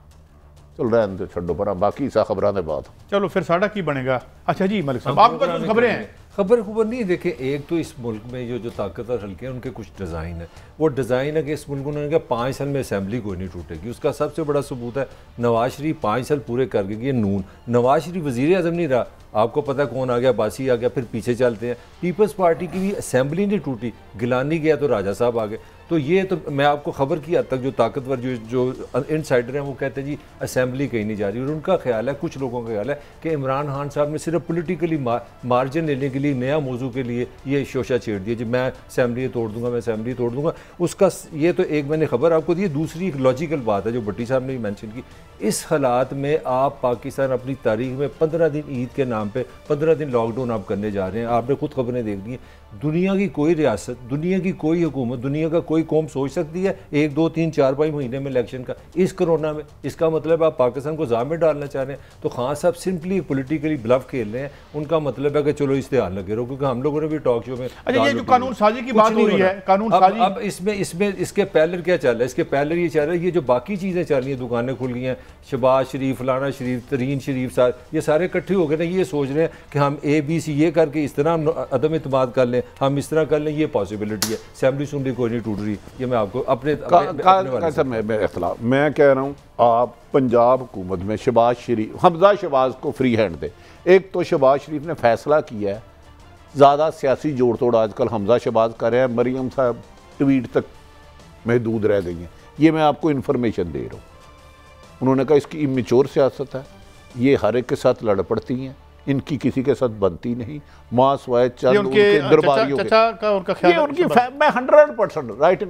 चल रहा है, छो पर बाकी सा खबर ने बात। चलो फिर साढ़ा की बनेगा। अच्छा जी मलिक साहब, आपके पास खबरें हैं? खबर नहीं, देखें, एक तो इस मुल्क में जो ताकतवर हल्के हैं उनके कुछ डिज़ाइन है। वो डिज़ाइन है कि इस मुल्क उन्होंने कहा 5 साल में असेंबली कोई नहीं टूटेगी। उसका सबसे बड़ा सबूत है नवाज शरीफ 5 साल पूरे कर गए। नून, नवाज शरीफ वज़ीर आज़म नहीं रहा, आपको पता है कौन आ गया, बासी आ गया, फिर पीछे चलते हैं। पीपल्स पार्टी की भी असेंबली नहीं टूटी, गिलानी गया तो राजा साहब आ गए। तो ये तो मैं आपको खबर की हद तक जो ताकतवर जो इनसाइडर हैं वो कहते हैं जी असेंबली कहीं नहीं जा रही। और उनका ख्याल है, कुछ लोगों का ख्याल है कि इमरान खान साहब ने सिर्फ पॉलिटिकली मार्जिन लेने के लिए नया मौजू के लिए ये शोशा छेड़ दिया जी मैं असेंबली तोड़ दूंगा, मैं असेंबली तोड़ दूंगा। उसका ये तो एक मैंने खबर आपको दी। दूसरी एक लॉजिकल बात है जो भट्टी साहब ने भी मैंशन की, इस हालात में आप पाकिस्तान अपनी तारीख में 15 दिन ईद के नाम पे 15 दिन लॉकडाउन आप करने जा रहे हैं। आपने खुद खबरें देख दी हैं। दुनिया की कोई रियासत, दुनिया की कोई हुकूमत, दुनिया का कोई कौम सोच सकती है 1, 2, 3, 4, 5 महीने में इलेक्शन का इस कोरोना में? इसका मतलब आप पाकिस्तान को जाम में डालना चाह रहे हैं। तो खान साहब सिंपली पॉलिटिकली ब्लफ खेल रहे हैं। उनका मतलब है कि चलो इस ध्यान लगे रहो, क्योंकि हम लोगों ने भी टॉक शो में ये जो कानून साजी की बात हो रही है, कानून साजी, अब इसमें इसके पहले क्या चल रहा है? इसके पहले ये चल रहा है, ये जो बाकी चीज़ें चल रही हैं, दुकानें खुल गई हैं, शहबाज शरीफ, फलाना शरीफ, तरीन शरीफ, ये सारे इकट्ठे हो गए ना, ये सोच रहे हैं कि हम ABC ये करके इस तरह अदम इत्मीनान कर लें, हम इस तरह कर लें, ये पॉसिबिलिटी है। असेंबली सुनली कोई नहीं टूट रही। ये मैं आपको अपने मैं कह रहा हूँ, आप पंजाब हुकूमत में शहबाज शरीफ, हमजा शहबाज को फ्री हैंड दे। एक तो शहबाज शरीफ ने फैसला किया है, ज़्यादा सियासी जोड़ तोड़ आजकल हमजा शहबाज कर रहे हैं, मरियम साहब ट्वीट तक महदूद रह गई हैं। ये मैं आपको इन्फॉर्मेशन दे रहा हूँ। उन्होंने कहा इसकी इमेच्योर सियासत है, ये हर एक के साथ लड़ पड़ती हैं, इनकी किसी के साथ बनती नहीं, माँ स्वाय चंद उनके दरबारियों के, ये उनकी मैं 100% राइट।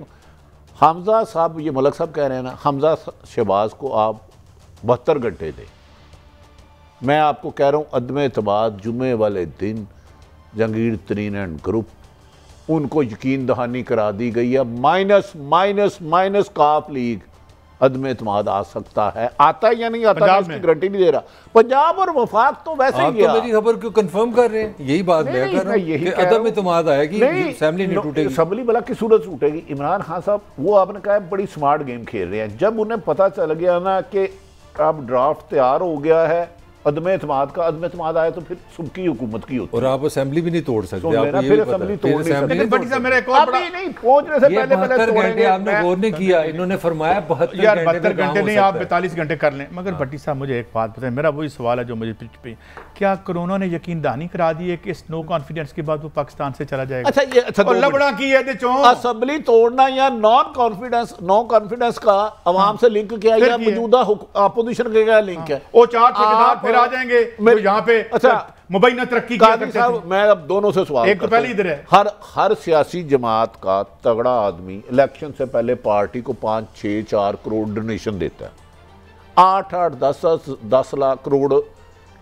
हमजा साहब, ये मलिक साहब कह रहे हैं ना, हमजा शहबाज को आप 72 घंटे दें। मैं आपको कह रहा हूँ अदम एतमाद जुम्मे वाले दिन जहांगीर तरीन एंड ग्रुप, उनको यकीन दहानी करा दी गई है। माइनस माइनस माइनस काफ लीग अदम एतमाद आ सकता है, आता है या नहीं आता है इसकी गारंटी नहीं दे रहा। पंजाब और वफाक तो वैसे ही गया। तो मेरी खबर क्यों कंफर्म कर रहे हैं? यही बात मैं कर रहा हूं कि अदम एतमाद आएगी, असेंबली नहीं टूटेगी। असेंबली भला की सूरत टूटेगी? इमरान खान साहब वो आपने कहा बड़ी स्मार्ट गेम खेल रहे हैं। जब उन्हें पता चल गया ना कि अब ड्राफ्ट तैयार हो गया है अदम एतमाद का, अदम एतमाद आया तो फिर सबकी हुकूमत की होती है। और आप असेंबली भी नहीं तोड़ सकते, फिर असेंबली तोड़ नहीं सकते। लेकिन भट्टी साहब मेरा एक और बड़ा नहीं पहुंचने से पहले 72 घंटे आपने गौर नहीं किया, इन्होंने फरमाया 72 घंटे नहीं, आप 42 घंटे कर लें। मगर भट्टी साहब मुझे एक बात बताएं, मेरा वही सवाल है जो मुझे क्या कोरोना ने यकीन दहानी करा दी है कि इस नो कॉन्फिडेंस के बाद वो पाकिस्तान से चला जाएगा? अच्छा ये अच्छा लबड़ा की है असेंबली तोड़ना या नॉन कॉन्फिडेंस का अवाम से लिंक क्या है, मौजूदा अपोजिशन का क्या लिंक है? वो 4 ठेकेदार फिर आ जाएंगे यहाँ पे। अच्छा मुबैना तरक्की साहब, मैं अब दोनों से सवाल, एक तो पहले इधर है, हर सियासी जमात का तगड़ा आदमी इलेक्शन से पहले पार्टी को 5-6-4 करोड़ डोनेशन देता है। 8-8 10 लाख करोड़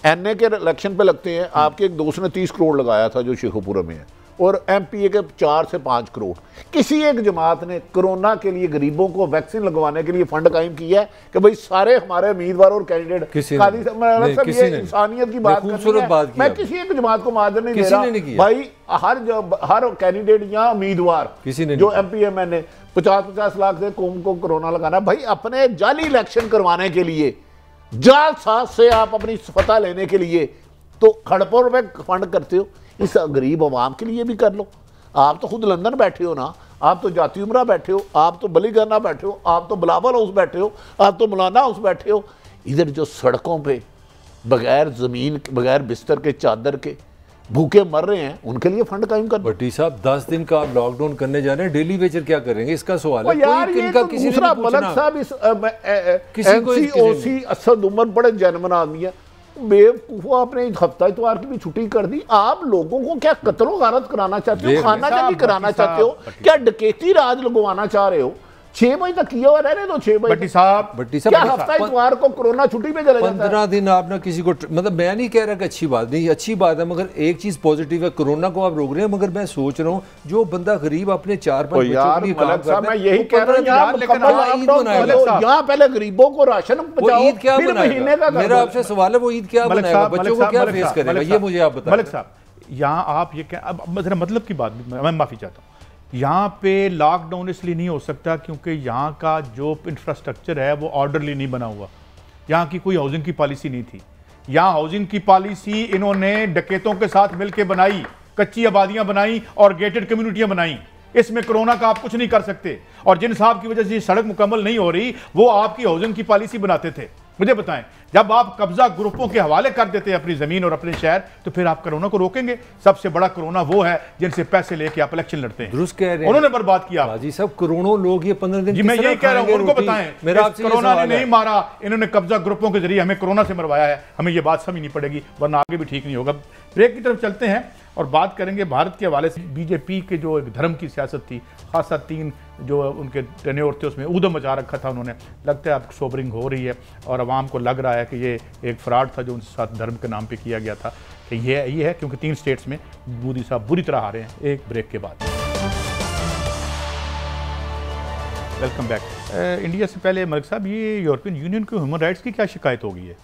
एनए के इलेक्शन पे लगते हैं। आपके एक दोस्त ने 30 करोड़ लगाया था जो शेखोपुरा में है, और एमपीए के 4 से 5 करोड़। किसी एक जमात ने कोरोना के लिए गरीबों को वैक्सीन लगवाने के लिए फंड कायम किया है कि भाई सारे हमारे उम्मीदवार और कैंडिडेट, इंसानियत की बात है। मैं किसी एक जमात को माजर नहीं दे रहा भाई, हर कैंडिडेट या उम्मीदवार जो एमपीएमएन 50-50 लाख से कौम को कोरोना लगाना, भाई अपने जाली इलेक्शन करवाने के लिए, जाल साथ से आप अपनी फतह लेने के लिए तो खड़पोर में फंड करते हो। इस गरीब आवाम के लिए भी कर लो। आप तो खुद लंदन बैठे हो ना, आप तो जाती उमरा बैठे हो, आप तो बलीगरना बैठे हो, आप तो बिलावल हाउस बैठे हो, आप तो मौलाना हाउस बैठे हो। इधर जो सड़कों पे बगैर ज़मीन, बगैर बिस्तर के, चादर के भूखे मर रहे हैं, उनके लिए फंड कायम कर। भट्टी साहब 10 दिन का आप लॉकडाउन करने जा रहे हैं, डेली वेजर क्या करेंगे इसका सवाल है। यार ये तो दूसरा मलक साहब, इस एनसीओसी असद उमर बड़े जेन्युइन आदमी है, बेवकूफो आपने हफ्ता इतवार की भी छुट्टी कर दी। आप लोगों को क्या कत्लो गारत कराना चाहते हो, खाना जंगी कराना चाहते हो, क्या डकैती राज लगवाना चाह रहे हो? 6 बजे तक किया हुआ रहने दो। 6 बजे भट्टी साहब क्या हफ्ता इतवार को कोरोना छुट्टी पे चला जाता है? 15 दिन आप ना किसी को, मतलब मैं नहीं कह रहा कि अच्छी बात नहीं, अच्छी बात है, मगर एक चीज पॉजिटिव है, कोरोना को आप रोक रहे हैं। मगर मैं सोच रहा हूँ जो बंदा गरीब अपने 4-5 बच्चों के लिए काम कर रहा है, मैं यही कह रहा हूँ, यहाँ पहले गरीबों को राशन पहुंचाओ, ईद क्या बनाएगा? मेरा आपसे सवाल है, वो ईद क्या बनाएगा, बच्चों को क्या फेस करेगा, ये मुझे आप बताएं। मलिक साहब यहाँ आप ये क्या, अब मतलब की बात मैं माफी चाहता हूँ, यहाँ पे लॉकडाउन इसलिए नहीं हो सकता क्योंकि यहाँ का जो इंफ्रास्ट्रक्चर है वो ऑर्डरली नहीं बना हुआ। यहाँ की कोई हाउसिंग की पॉलिसी नहीं थी। यहाँ हाउसिंग की पॉलिसी इन्होंने डकैतों के साथ मिलकर बनाई, कच्ची आबादियाँ बनाई और गेटेड कम्युनिटियाँ बनाई। इसमें कोरोना का आप कुछ नहीं कर सकते। और जिन साहब की वजह से सड़क मुकम्मल नहीं हो रही, वो आपकी हाउसिंग की पॉलिसी बनाते थे। मुझे बताएं, जब आप कब्जा ग्रुपों के हवाले कर देते हैं अपनी जमीन और अपने शहर, तो फिर आप कोरोना को रोकेंगे? सबसे बड़ा कोरोना वो है जिनसे पैसे लेके आप इलेक्शन लड़ते हैं। दुरुस्त कह रहे हैं, उन्होंने बर्बाद किया। जी सब करोड़ों लोग ये 15 दिन जी मैं यही कह रहा हूं, उनको बताएं, मेरा कोरोना ने नहीं मारा, इन्होंने कब्जा ग्रुपों के जरिए हमें कोरोना से मरवाया है। हमें ये बात समझनी पड़ेगी, वरना आगे भी ठीक नहीं होगा। ब्रेक की तरफ चलते हैं और बात करेंगे भारत के हवाले से। बीजेपी के जो एक धर्म की सियासत थी, खासा 3 जो उनके टेन्योर थे उसमें ऊधम मचा रखा था उन्होंने। लगता है अब सोबरिंग हो रही है और आवाम को लग रहा है कि ये एक फ्रॉड था जो उनके साथ धर्म के नाम पे किया गया था। कि ये है क्योंकि 3 स्टेट्स में मोदी साहब बुरी तरह हारे हैं। एक ब्रेक के बाद वेलकम बैक। इंडिया से पहले मलिक साहब, ये यूरोपियन यूनियन को ह्यूमन राइट्स की क्या शिकायत हो गई है?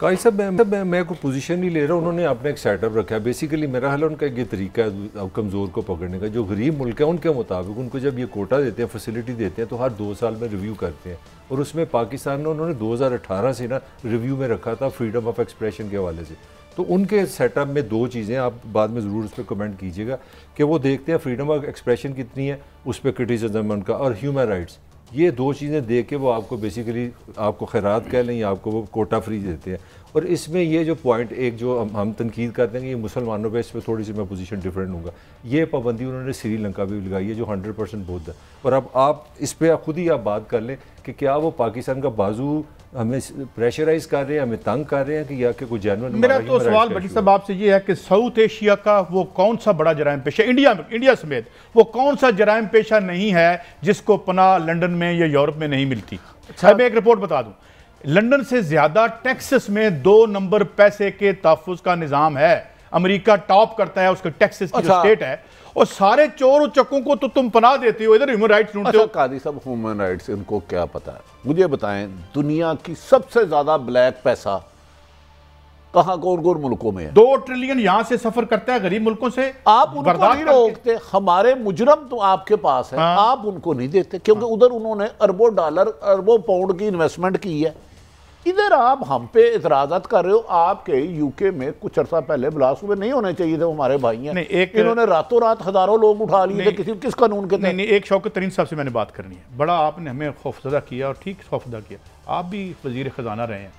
काई साहब मैं कोई पोजीशन नहीं ले रहा, उन्होंने अपना एक सेटअप रखा है। बेसिकली मेरा हाल उनका ये तरीका है कमज़ोर को पकड़ने का। जो गरीब मुल्क है उनके मुताबिक उनको जब ये कोटा देते हैं, फैसिलिटी देते हैं, तो हर 2 साल में रिव्यू करते हैं। और उसमें पाकिस्तान ने उन्होंने 2018 से ना रिव्यू में रखा था फ्रीडम ऑफ एक्सप्रेशन के हवाले से। तो उनके सेटअप में 2 चीज़ें, आप बाद में ज़रूर उस पर कमेंट कीजिएगा, कि वो देखते हैं फ्रीडम ऑफ एक्सप्रेशन कितनी है, उस पर क्रिटिसिज्म उनका, और ह्यूमन राइट्स। ये 2 चीज़ें देख के वो आपको बेसिकली आपको खैरात कह लें या आपको वो कोटा फ्री देते हैं। और इसमें ये जो पॉइंट एक जो हम तनकीद करते हैं कि ये मुसलमानों पे, इस पर थोड़ी सी मैं पोजीशन डिफरेंट हूँगा। ये पाबंदी उन्होंने श्रीलंका भी लगाई है जो 100% बौद्ध है। और अब आप इस पर खुद ही आप बात कर लें कि क्या वो पाकिस्तान का बाजू हमें प्रेशराइज कर रहे हैं, हमें तंग कर रहे हैं, कि या कि कोई जेन्युइन? मेरा तो सवाल भट्टी साहब आपसे ये है कि साउथ एशिया का वो कौन सा बड़ा जराइम पेशा, इंडिया समेत वो कौन सा जराइम पेशा नहीं है जिसको पनाह लंदन में या यूरोप में नहीं मिलती? अच्छा, मैं एक रिपोर्ट बता दूं, लंदन से ज्यादा टेक्सास में 2 नंबर पैसे के तहफ़्फ़ुज़ का निज़ाम है। अमेरिका टॉप करता है, उसके टेक्सास की जो स्टेट है, और सारे चोर और चक्कों को तो तुम पनाह देते हो, इधर ह्यूमन राइट्स ढूंढते हो। कादी साहब, ह्यूमन राइट्स इनको क्या पता है? मुझे बताएं, दुनिया की सबसे ज्यादा ब्लैक पैसा कहां कौन कौन मुल्कों में है? 2 ट्रिलियन यहां से सफर करता है गरीब मुल्कों से। आप उनको नहीं रोकते, हमारे मुजरम तो आपके पास है, हाँ। आप उनको नहीं देते, क्योंकि उधर उन्होंने अरबों डॉलर अरबों पाउंड की इन्वेस्टमेंट की है। इधर आप हम पे इतराजात कर रहे हो। आपके यूके में कुछ अर्सा पहले ब्लास्ट हुए, नहीं होने चाहिए थे, हमारे भाई हैं, इन्होंने रातों रात हजारों लोग उठा लिए थे, किस कानून के तहत? नहीं, एक शौकत तरीन साहब से मैंने बात करनी है। बड़ा आपने हमें खौफजदा किया, और ठीक खौफजदा किया, आप भी वजीर खजाना रहे हैं।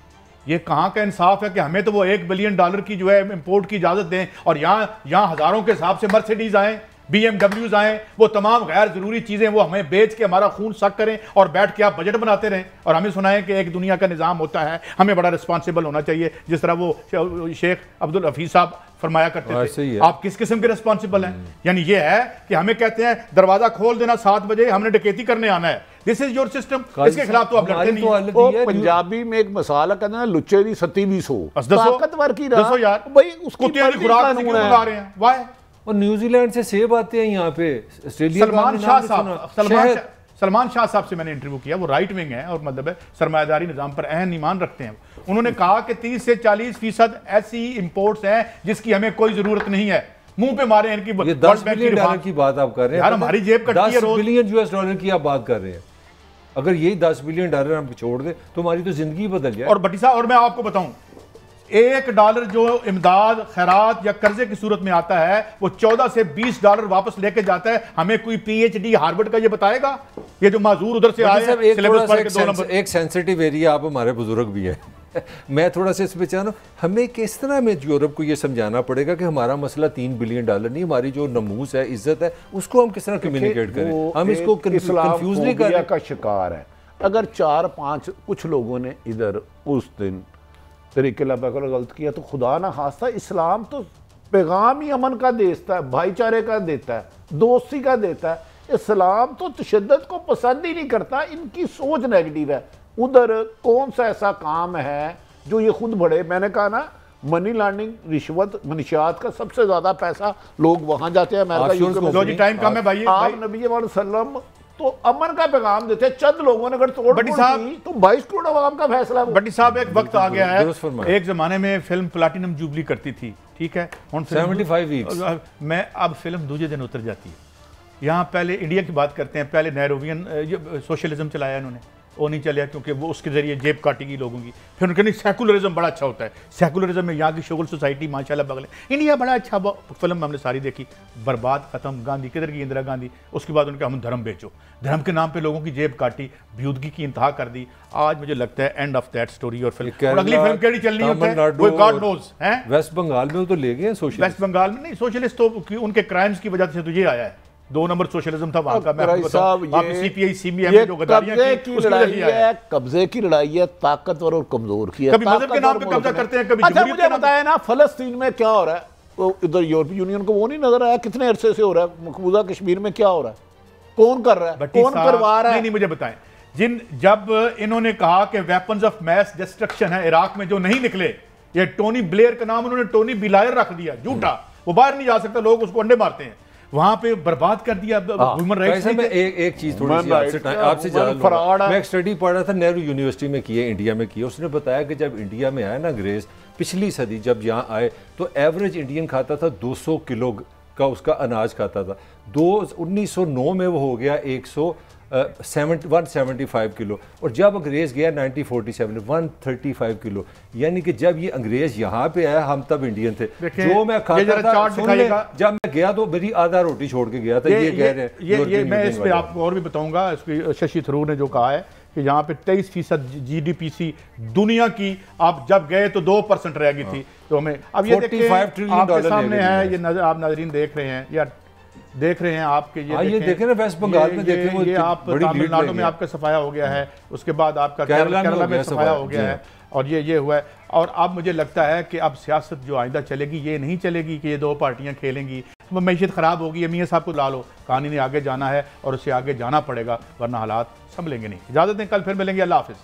ये कहाँ का इंसाफ है कि हमें तो वो $1 बिलियन की जो है इंपोर्ट की इजाजत दें, और यहाँ हजारों के हिसाब से मर्सिडीज आए, BMWs आए, वो तमाम गैर जरूरी चीजें वो हमें बेच के हमारा खून सक करें, और बैठ के आप बजट बनाते रहें, और हमें सुनाएं कि एक दुनिया का निज़ाम होता है, हमें बड़ा रिस्पॉन्सिबल होना चाहिए, जिस तरह वो शेख अब्दुल हफीज साहब फरमाया करते थे। आप किस किस्म के रिस्पॉन्सिबल हैं? यानी ये है कि हमें कहते हैं दरवाजा खोल देना 7 बजे, हमने डकैती करने आना है, दिस इज योर सिस्टम, इसके खिलाफ तो आप लड़ते नहीं हैं। वो पंजाबी में एक मसाला कहते हैं, लुच्चे दी सती भी सो, ताकतवर की रहा यार भाई, उसकी खुराक क्यों मंगा रहे हैं? वाह। और न्यूजीलैंड से सेब आते हैं यहाँ पे। सलमान शाह साहब से मैंने इंटरव्यू किया, वो राइट विंग है और मतलब है सरमायादारी निजाम पर अहम ईमान रखते हैं। उन्होंने कहा कि 30 से 40% ऐसी इंपोर्ट्स हैं जिसकी हमें कोई जरूरत नहीं है, मुंह पे मारे इनकी। ये 10 बिलियन डॉलर की बात आप कर रहे हैं यार, हमारी जेब कटती है रोज। 10 बिलियन US डॉलर की आप बात कर रहे हैं। अगर यही 10 बिलियन डॉलर हम छोड़ दे तो हमारी तो जिंदगी बदल जाए। और भट्टी साहब, और मैं आपको बताऊं, $1 जो इमदाद खैरात या कर्जे की सूरत में आता है, वो $14 से $20 वापस लेके जाता है। हमें कोई PhD हार्वर्ड का ये बताएगा? ये जो माजूर उधर से आए हैं, सिलेबस पढ़ के 2 नंबर। एक सेंसिटिव एरिया, आप हमारे बुजुर्ग भी हैं मैं थोड़ा सा इस पे चाहूँ, हमें किस तरह में यूरोप को ये समझाना पड़ेगा कि हमारा मसला $3 बिलियन नहीं, हमारी जो नमूस है, इज्जत है, उसको हम किस तरह कम्युनिकेट करें? हम इसको कंफ्यूज नहीं कर रहे का शिकार है। अगर 4-5 कुछ लोगों ने इधर उस दिन तरीके लबकर गलत किया, तो खुदा ना खास्ता, इस्लाम तो पैगाम ही अमन का देता है, भाईचारे का देता है, दोस्ती का देता है। इस्लाम तो तशद्दुद को पसंद ही नहीं करता, इनकी सोच नेगेटिव है। उधर कौन सा ऐसा काम है जो ये खुद बढ़े? मैंने कहा ना, मनी लॉन्ड्रिंग, रिश्वत, मनशियात का सबसे ज्यादा पैसा लोग वहां जाते हैं अमेरिका। टाइम कम है भाई। आप नबी वसल्लम तो अमन का पैगाम देते हैं, चंद लोगों ने अगर तोड़ की तो 22 करोड़ अवाम का फैसला। बट्टी साहब, एक वक्त आ गया है, एक जमाने में फिल्म प्लैटिनम जुबली करती थी, ठीक है, 75 वीक्स में अब फिल्म दूसरे दिन उतर जाती है। यहाँ पहले इंडिया की बात करते हैं, पहले नेहरूवियन सोशलिज्म चलाया इन्होंने, वो नहीं चलिया क्योंकि वो उसके जरिए जेब काटेगी लोगों की। फिर उनके नहीं, सेकुलरिज्म बड़ा अच्छा होता है, सेकुलरिज्म में यहाँ की शुगल सोसाइटी माशाल्लाह बगल, इंडिया बड़ा अच्छा। फिल्म हमने सारी देखी, बर्बाद, खत्म, गांधी किधर की, इंदिरा गांधी। उसके बाद उनके हम धर्म बेचो, धर्म के नाम पे लोगों की जेब काटी, बेहूदगी की इंतहा कर दी। आज मुझे लगता है एंड ऑफ दैट स्टोरी। और फिल्म, और अगली फिल्म केड़ी चलनी है वो गॉड नोज है। वेस्ट बंगाल में तो ले गए सोशलिस्ट। वेस्ट बंगाल में नहीं, सोशलिस्ट तो उनके क्राइम्स की वजह से तो ये आया है, 2 नंबर सोशलिज्म था वहां का। मैं आपको बताऊं, CPI CBM में जो गद्दारियां की, उसकी लड़ाई है, कब्जे की लड़ाई है, ताकतवर और कमजोर की है। कभी मजहब के नाम पे कब्जा करते हैं, कभी अच्छा, मुझे बताया ना, फलस्तीन में क्या हो रहा है? तो इधर यूरोपीय यूनियन को वो नहीं नजर आया कितने अरसे से हो रहा है? मकबूजा कश्मीर में क्या हो रहा है? कौन कर रहा है? कौन करवा रहा है? नहीं, मुझे बताएं, जब इन्होंने कहा कि वेपन्स ऑफ मैस डिस्ट्रक्शन है इराक में जो नहीं निकले, ये टोनी ब्लेयर का नाम उन्होंने टोनी बिलायर रख दिया, झूठा, वो बाहर नहीं जा सकता, लोग उसको अंडे मारते हैं, वहां पे बर्बाद कर दिया ह्यूमन राइट्स। एक चीज थोड़ी सी आपसे मैं एक स्टडी पढ़ रहा था, नेहरू यूनिवर्सिटी में किए, इंडिया में किए। उसने बताया कि जब इंडिया में आया ना अंग्रेज, पिछली सदी जब यहाँ आए, तो एवरेज इंडियन खाता था 200 किलो का उसका अनाज खाता था। 1909 में वो हो गया 175 किलो, और जब अंग्रेज गया 1947 135 किलो। यानी कि जब ये अंग्रेज यहाँ पे आया, हम तब इंडियन थे। जो मैं खाता था, जब मैं गया तो मेरी आधा रोटी छोड़ के गया था। ये कह रहे हैं, ये मैं इस पे आपको और भी बताऊंगा। शशि थरूर ने जो कहा है कि यहाँ पे 23% GDP दुनिया की, आप जब गए तो 2% रह गई थी। तो हमें अब ये देखिए आपके सामने है, ये नजर आप नाज़रीन देख रहे हैं या देख रहे हैं आपके, ये देखें ना, वेस्ट बंगाल में देखें, ये आप तमिलनाडु में आपका सफाया हो गया है, उसके बाद आपका केरला में सफाया हो गया है, और ये हुआ है। और अब मुझे लगता है कि अब सियासत जो आइंदा चलेगी, ये नहीं चलेगी कि ये 2 पार्टियां खेलेंगी, मैशियत ख़राब होगी, मियां साहब को ला लो, कहानी ने आगे जाना है और उससे आगे जाना पड़ेगा, वरना हालात संभलेंगे नहीं। इजाज़त दें, कल फिर मिलेंगे, अल्लाह हाफ़िज़।